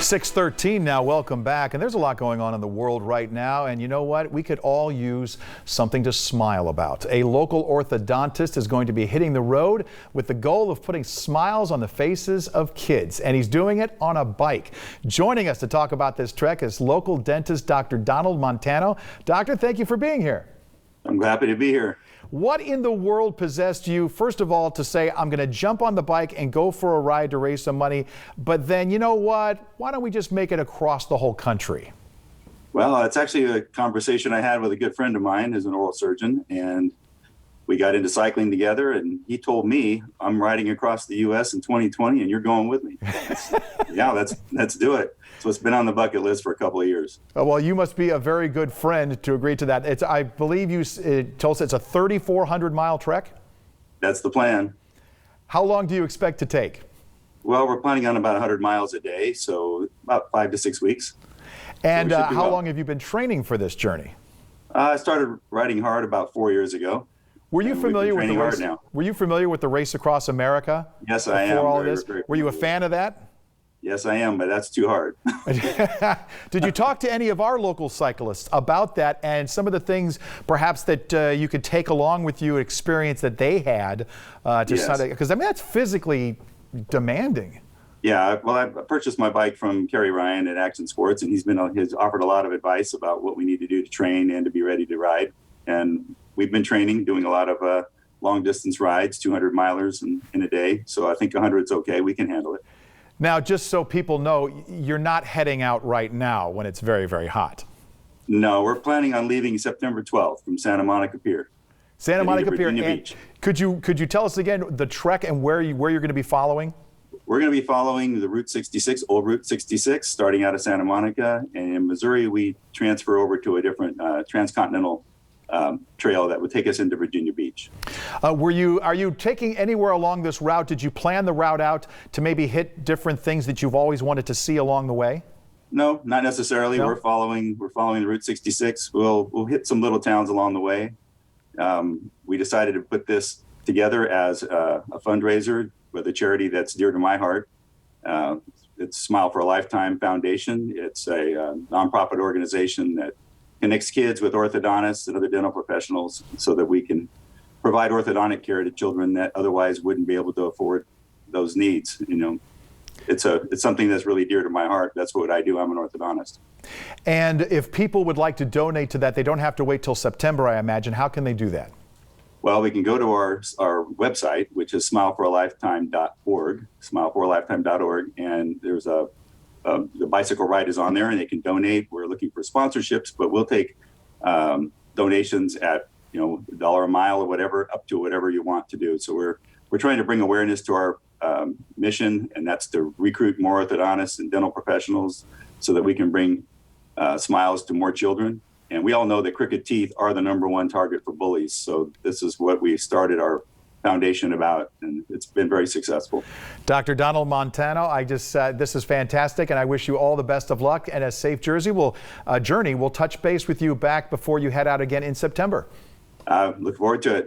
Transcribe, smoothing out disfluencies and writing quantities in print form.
6:13 now. Welcome back. And there's a lot going on in the world right now. And you know what? We could all use something to smile about. A local orthodontist is going to be hitting the road with the goal of putting smiles on the faces of kids. And he's doing it on a bike. Joining us to talk about this trek is local dentist Dr. Donald Montano. Doctor, thank you for being here. I'm happy to be here. What in the world possessed you, first of all, to say, I'm going to jump on the bike and go for a ride to raise some money, but then, you know what, why don't we just make it across the whole country? Well, it's actually a conversation I had with a good friend of mine who's an oral surgeon, and we got into cycling together, and he told me, I'm riding across the U.S. in 2020, and you're going with me. Yeah, let's do it. So it's been on the bucket list for a couple of years. Well, you must be a very good friend to agree to that. I believe you told us it's a 3,400-mile trek? That's the plan. How long do you expect to take? Well, we're planning on about 100 miles a day, so about 5 to 6 weeks. And so how long have you been training for this journey? I started riding hard about 4 years ago. Were you familiar with the race? Were you familiar with the Race Across America? Yes, I am. All of this? Were you a fan of that? Yes, I am, but that's too hard. Did you talk to any of our local cyclists about that and some of the things perhaps that you could take along with you, experience that they had? Because I mean, that's physically demanding. Yeah, well, I purchased my bike from Kerry Ryan at Action Sports, and he's offered a lot of advice about what we need to do to train and to be ready to ride. And we've been training, doing a lot of long distance rides, 200 milers in a day. So I think 100 is okay. We can handle it. Now, just so people know, you're not heading out right now when it's very, very hot. No, we're planning on leaving September 12th from Santa Monica Pier. Santa Monica Pier. Virginia Beach. Could you tell us again the trek and where you're going to be following? We're going to be following the Route 66, old Route 66, starting out of Santa Monica. And in Missouri, we transfer over to a different transcontinental trail that would take us into Virginia Beach. Are you taking anywhere along this route? Did you plan the route out to maybe hit different things that you've always wanted to see along the way? No, not necessarily. No? We're following the Route 66. We'll hit some little towns along the way. We decided to put this together as a fundraiser with a charity that's dear to my heart. It's Smile for a Lifetime Foundation. It's a nonprofit organization that connects kids with orthodontists and other dental professionals so that we can provide orthodontic care to children that otherwise wouldn't be able to afford those needs. You know, it's something that's really dear to my heart. That's what I do. I'm an orthodontist. And if people would like to donate to that, they don't have to wait till September, I imagine. How can they do that? Well, we can go to our website, which is smileforalifetime.org, smileforalifetime.org, and there's the bicycle ride is on there, and they can donate. We're looking for sponsorships, but we'll take donations at $1 a mile or whatever, up to whatever you want to do. So we're trying to bring awareness to our mission, and that's to recruit more orthodontists and dental professionals so that we can bring smiles to more children. And we all know that crooked teeth are the #1 target for bullies. So this is what we started our foundation about, and it's been very successful. Dr. Donald Montano, this is fantastic, and I wish you all the best of luck and a safe journey. We'll touch base with you back before you head out again in September. Look forward to it.